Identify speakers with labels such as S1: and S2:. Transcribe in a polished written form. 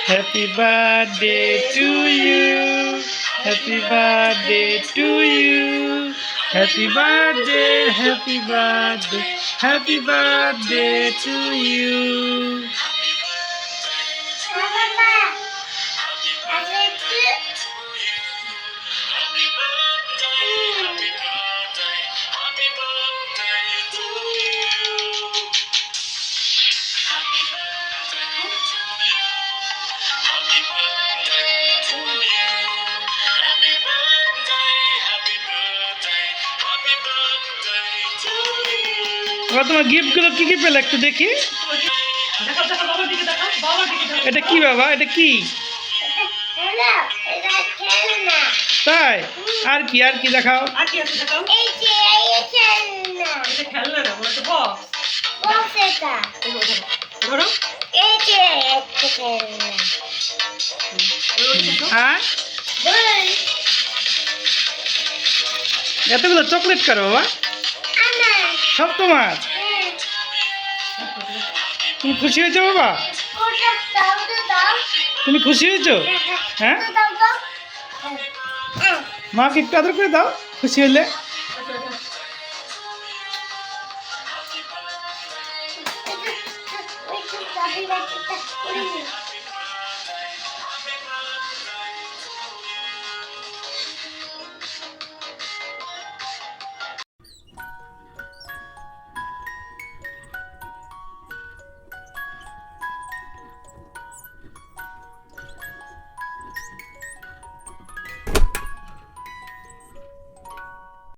S1: Happy birthday to you. Happy birthday to you. Happy birthday, happy birthday, happy birthday to you. তোমার গিফটগুলো কি কি পেলে একটু দেখি। এটা কি বাবা, এটা কি? তাই আর কি আর কি দেখাও। এতগুলো চকলেট কারো বাবা, সব তোমার? তুমি খুশি হয়েছো বাবা? তুমি খুশি হয়েছো? হ্যাঁ, মাকে একটু আদর করে দাও খুশি হলে।